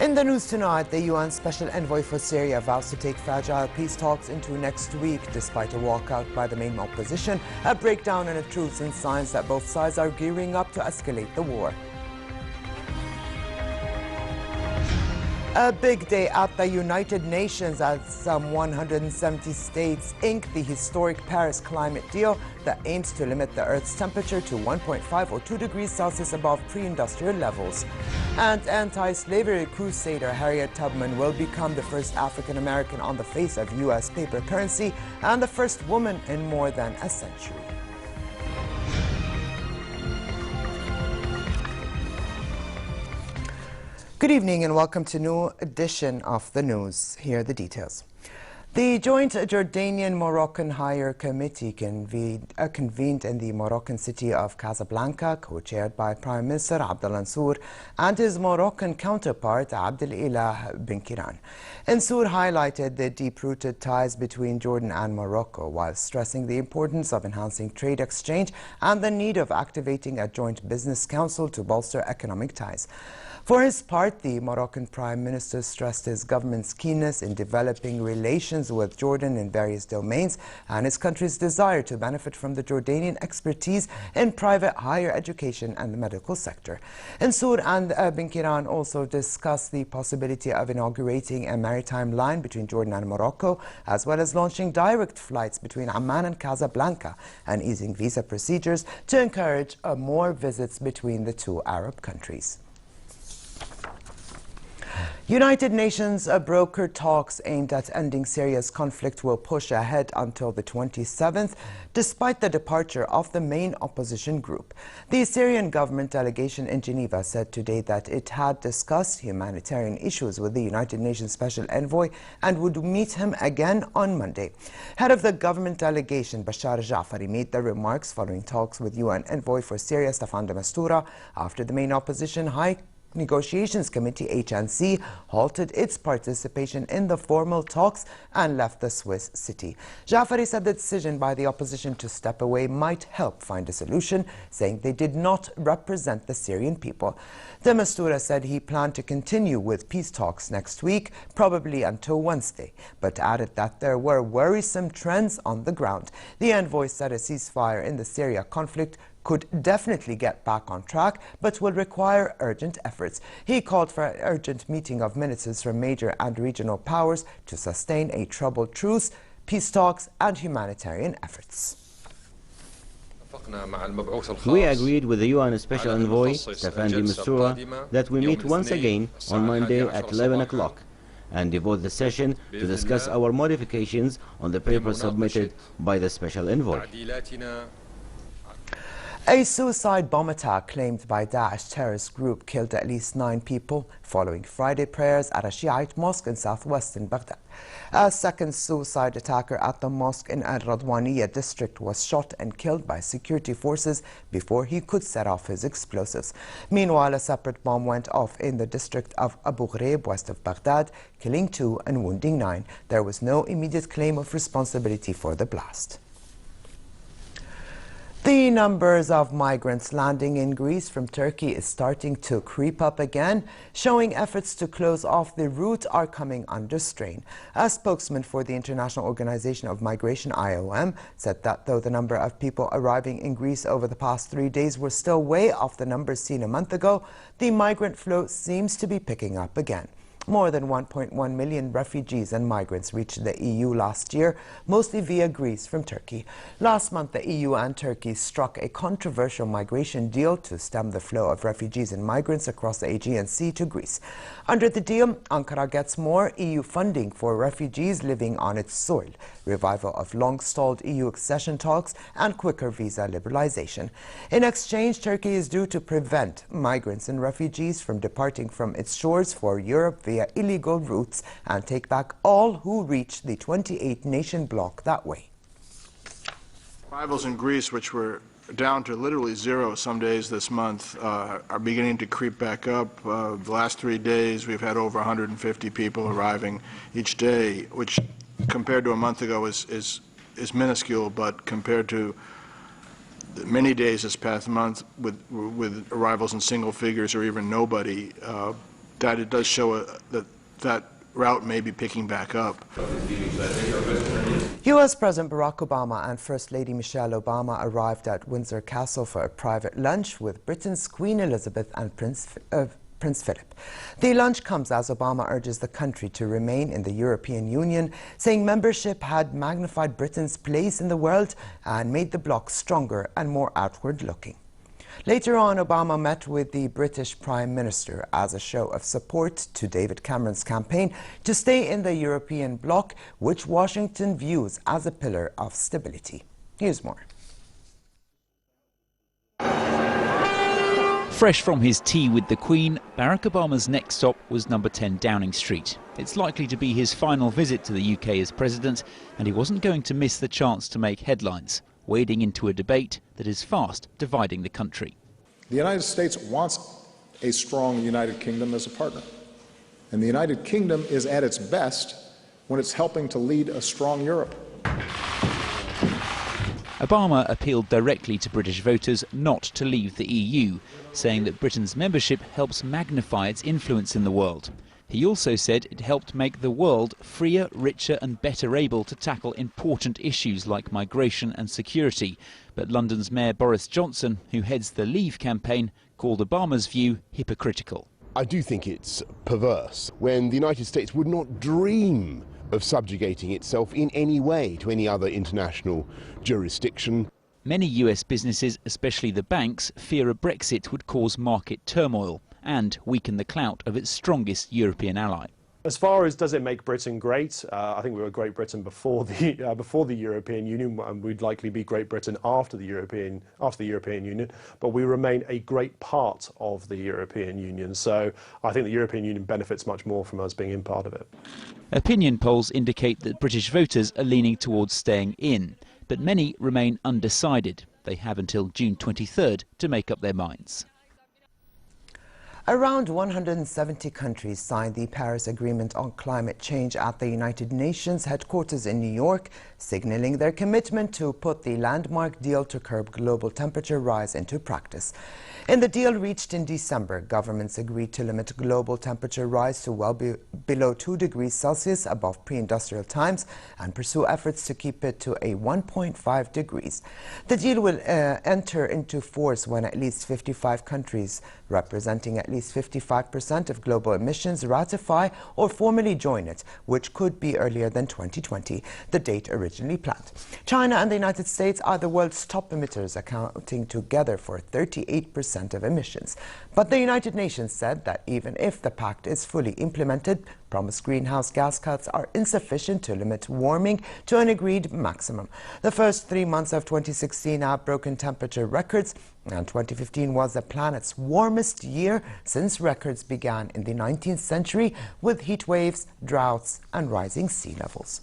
In the news tonight, the UN Special Envoy for Syria vows to take fragile peace talks into next week despite a walkout by the main opposition, a breakdown in the truths and signs that both sides are gearing up to escalate the war. A big day at the United Nations as some 170 states ink the historic Paris climate deal that aims to limit the Earth's temperature to 1.5 or 2 degrees Celsius above pre-industrial levels. And anti-slavery crusader Harriet Tubman will become the first African American on the face of U.S. paper currency and the first woman in more than a century. Good evening and welcome to a new edition of the news. Here are the details. The joint Jordanian-Moroccan Higher Committee convened in the Moroccan city of Casablanca, co-chaired by Prime Minister Abdel Mansour and his Moroccan counterpart Abdel bin Kiran. Mansour highlighted the deep-rooted ties between Jordan and Morocco while stressing the importance of enhancing trade exchange and the need of activating a joint business council to bolster economic ties. For his part, the Moroccan Prime Minister stressed his government's keenness in developing relations with Jordan in various domains and his country's desire to benefit from the Jordanian expertise in private higher education and the medical sector. Mansour and bin Kiran also discussed the possibility of inaugurating a maritime line between Jordan and Morocco, as well as launching direct flights between Amman and Casablanca and easing visa procedures to encourage more visits between the two Arab countries. United Nations broker talks aimed at ending Syria's conflict will push ahead until the 27th, despite the departure of the main opposition group. The Syrian government delegation in Geneva said today that it had discussed humanitarian issues with the United Nations Special Envoy and would meet him again on Monday. Head of the government delegation, Bashar Jafari, made the remarks following talks with UN Envoy for Syria, Staffan de Mistura, after the main opposition High Negotiations Committee (HNC) halted its participation in the formal talks and left the Swiss city. Jafari said the decision by the opposition to step away might help find a solution, saying they did not represent the Syrian people. De Mistura said he planned to continue with peace talks next week, probably until Wednesday, but added that there were worrisome trends on the ground. The envoy said a ceasefire in the Syria conflict could definitely get back on track, but will require urgent efforts. He called for an urgent meeting of ministers from major and regional powers to sustain a troubled truce, peace talks and humanitarian efforts. We agreed with the UN Special Envoy, Staffan de Mistura, that we meet once again on Monday at 11 o'clock and devote the session to discuss our modifications on the paper submitted by the Special Envoy. A suicide bomb attack claimed by Daesh terrorist group killed at least 9 people following Friday prayers at a Shiite mosque in southwestern Baghdad. A second suicide attacker at the mosque in Al-Radwaniyah district was shot and killed by security forces before he could set off his explosives. Meanwhile, a separate bomb went off in the district of Abu Ghraib, west of Baghdad, killing 2 and wounding 9. There was no immediate claim of responsibility for the blast. The numbers of migrants landing in Greece from Turkey is starting to creep up again, showing efforts to close off the route are coming under strain. A spokesman for the International Organization of Migration, IOM, said that though the number of people arriving in Greece over the past 3 days were still way off the numbers seen a month ago, the migrant flow seems to be picking up again. More than 1.1 million refugees and migrants reached the EU last year, mostly via Greece from Turkey. Last month, the EU and Turkey struck a controversial migration deal to stem the flow of refugees and migrants across the Aegean Sea to Greece. Under the deal, Ankara gets more EU funding for refugees living on its soil, revival of long-stalled EU accession talks, and quicker visa liberalization. In exchange, Turkey is due to prevent migrants and refugees from departing from its shores for Europe via illegal routes and take back all who reach the 28-nation bloc that way. Arrivals in Greece, which were down to literally zero some days this month, are beginning to creep back up. The last 3 days we've had over 150 people arriving each day, which compared to a month ago is minuscule, but compared to many days this past month with arrivals in single figures or even nobody, that it does show that route may be picking back up. U.S. President Barack Obama and First Lady Michelle Obama arrived at Windsor Castle for a private lunch with Britain's Queen Elizabeth and Prince Philip. The lunch comes as Obama urges the country to remain in the European Union, saying membership had magnified Britain's place in the world and made the bloc stronger and more outward-looking. Later on, Obama met with the British Prime Minister as a show of support to David Cameron's campaign to stay in the European bloc, which Washington views as a pillar of stability. Here's more. Fresh from his tea with the Queen, Barack Obama's next stop was number 10 Downing Street. It's likely to be his final visit to the UK as president, and he wasn't going to miss the chance to make headlines, wading into a debate that is fast dividing the country. The United States wants a strong United Kingdom as a partner. And the United Kingdom is at its best when it's helping to lead a strong Europe. Obama appealed directly to British voters not to leave the EU, saying that Britain's membership helps magnify its influence in the world. He also said it helped make the world freer, richer and better able to tackle important issues like migration and security. But London's Mayor Boris Johnson, who heads the Leave campaign, called Obama's view hypocritical. I do think it's perverse when the United States would not dream of subjugating itself in any way to any other international jurisdiction. Many US businesses, especially the banks, fear a Brexit would cause market turmoil and weaken the clout of its strongest European ally. As far as does it make Britain great, I think we were Great Britain before the European Union, and we'd likely be Great Britain after the European Union. But we remain a great part of the European Union. So I think the European Union benefits much more from us being in part of it. Opinion polls indicate that British voters are leaning towards staying in, but many remain undecided. They have until June 23rd to make up their minds. Around 170 countries signed the Paris Agreement on Climate Change at the United Nations headquarters in New York, signaling their commitment to put the landmark deal to curb global temperature rise into practice. In the deal reached in December, governments agreed to limit global temperature rise to well below 2 degrees Celsius above pre-industrial times and pursue efforts to keep it to a 1.5 degrees. The deal will enter into force when at least 55 countries, representing at least 55% of global emissions, ratify or formally join it, which could be earlier than 2020, the date originally planned. China and the United States are the world's top emitters, accounting together for 38% of emissions. But the United Nations said that even if the pact is fully implemented, promised greenhouse gas cuts are insufficient to limit warming to an agreed maximum. The first 3 months of 2016 have broken temperature records, and 2015 was the planet's warmest year since records began in the 19th century, with heat waves, droughts and rising sea levels.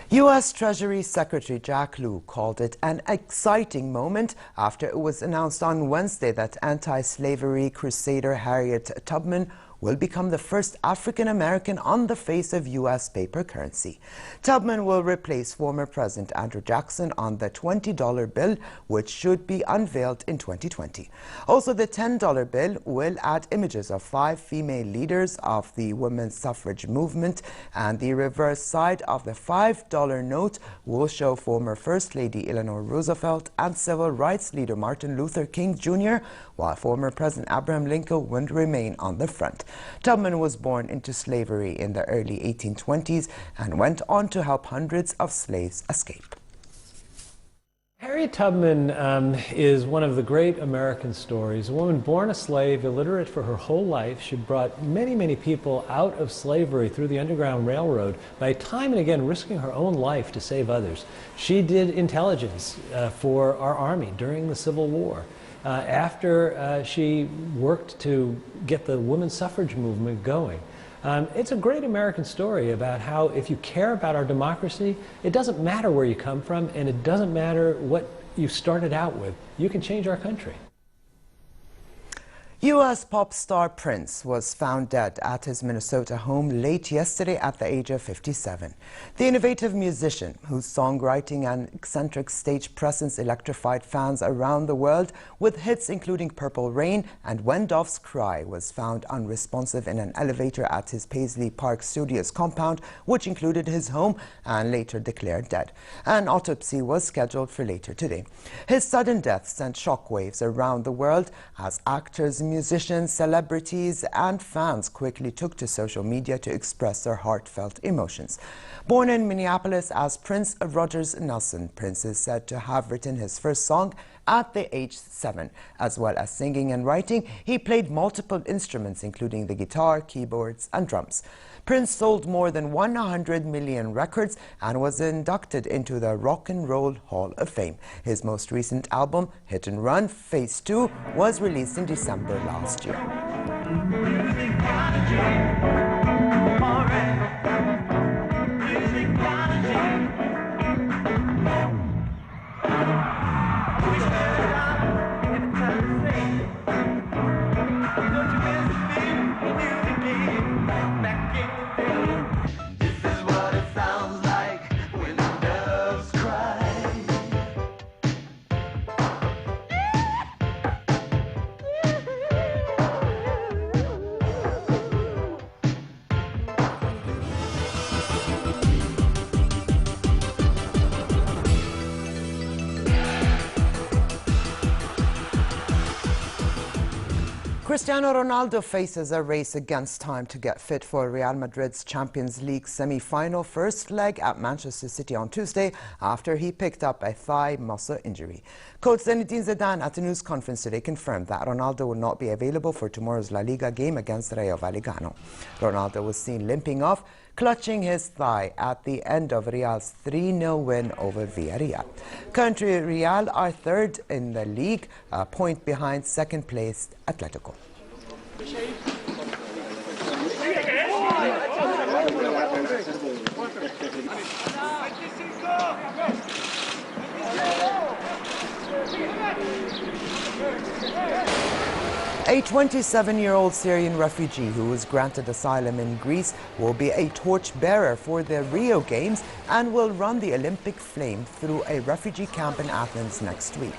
U.S. Treasury Secretary Jack Lew called it an exciting moment after it was announced on Wednesday that anti-slavery crusader Harriet Tubman will become the first African-American on the face of U.S. paper currency. Tubman will replace former President Andrew Jackson on the $20 bill, which should be unveiled in 2020. Also, the $10 bill will add images of 5 female leaders of the women's suffrage movement, and the reverse side of the $5 note will show former First Lady Eleanor Roosevelt and civil rights leader Martin Luther King Jr., while former President Abraham Lincoln would remain on the front. Tubman was born into slavery in the early 1820s and went on to help hundreds of slaves escape. Harriet Tubman is one of the great American stories. A woman born a slave, illiterate for her whole life. She brought many, many people out of slavery through the Underground Railroad by time and again risking her own life to save others. She did intelligence for our Army during the Civil War. After she worked to get the women's suffrage movement going. It's a great American story about how if you care about our democracy, it doesn't matter where you come from and it doesn't matter what you started out with. You can change our country. U.S. pop star Prince was found dead at his Minnesota home late yesterday at the age of 57. The innovative musician, whose songwriting and eccentric stage presence electrified fans around the world with hits including Purple Rain and When Doves Cry, was found unresponsive in an elevator at his Paisley Park Studios compound, which included his home, and later declared dead. An autopsy was scheduled for later today. His sudden death sent shockwaves around the world as actors, musicians, celebrities and fans quickly took to social media to express their heartfelt emotions. Born in Minneapolis as Prince Rogers Nelson, Prince is said to have written his first song at the age 7. As well as singing and writing, he played multiple instruments including the guitar, keyboards and drums. Prince sold more than 100 million records and was inducted into the Rock and Roll Hall of Fame. His most recent album, Hit and Run Phase 2, was released in December last year. Cristiano Ronaldo faces a race against time to get fit for Real Madrid's Champions League semi-final first leg at Manchester City on Tuesday after he picked up a thigh muscle injury. Coach Zinedine Zidane at a news conference today confirmed that Ronaldo will not be available for tomorrow's La Liga game against Rayo Vallecano. Ronaldo was seen limping off, clutching his thigh at the end of Real's 3-0 win over Villarreal. Currently, Real are third in the league, a point behind second-placed Atletico. 27-year-old Syrian refugee who was granted asylum in Greece will be a torchbearer for the Rio Games and will run the Olympic flame through a refugee camp in Athens next week.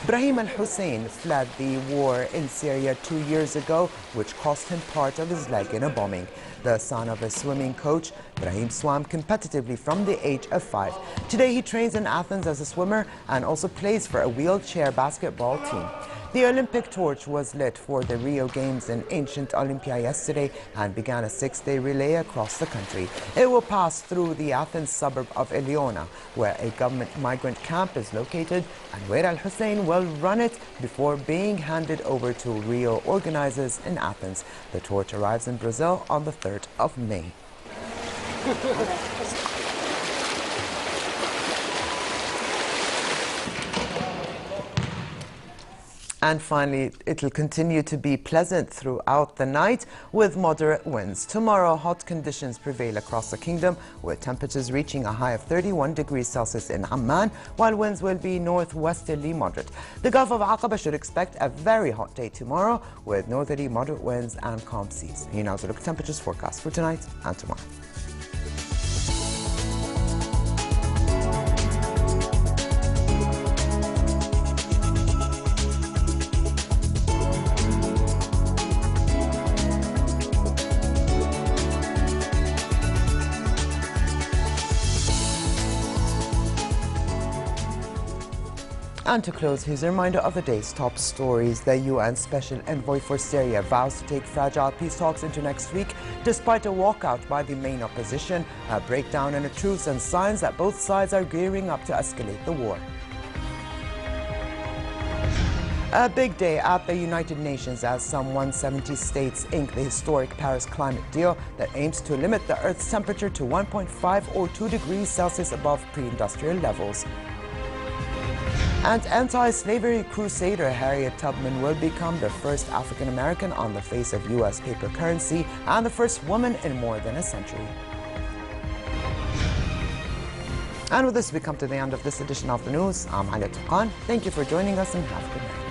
Brahim al-Hussein fled the war in Syria 2 years ago, which cost him part of his leg in a bombing. The son of a swimming coach, Brahim swam competitively from the age of 5. Today he trains in Athens as a swimmer and also plays for a wheelchair basketball team. The Olympic torch was lit for the Rio Games in ancient Olympia yesterday and began a 6-day relay across the country. It will pass through the Athens suburb of Eleona, where a government migrant camp is located, and where Al-Hussein will run it before being handed over to Rio organizers in Athens. The torch arrives in Brazil on the 3rd of May. And finally, it'll continue to be pleasant throughout the night with moderate winds. Tomorrow, hot conditions prevail across the kingdom, with temperatures reaching a high of 31 degrees Celsius in Amman, while winds will be northwesterly moderate. The Gulf of Aqaba should expect a very hot day tomorrow, with northerly moderate winds and calm seas. You now look at temperatures forecast for tonight and tomorrow. And to close, here's a reminder of the day's top stories. The UN Special Envoy for Syria vows to take fragile peace talks into next week, despite a walkout by the main opposition, a breakdown in a truce, and signs that both sides are gearing up to escalate the war. A big day at the United Nations as some 170 states ink the historic Paris climate deal that aims to limit the Earth's temperature to 1.5 or 2 degrees Celsius above pre-industrial levels. And anti-slavery crusader Harriet Tubman will become the first African-American on the face of U.S. paper currency and the first woman in more than a century. And with this, we come to the end of this edition of the news. I'm Alia Tuqan. Thank you for joining us and have a good night.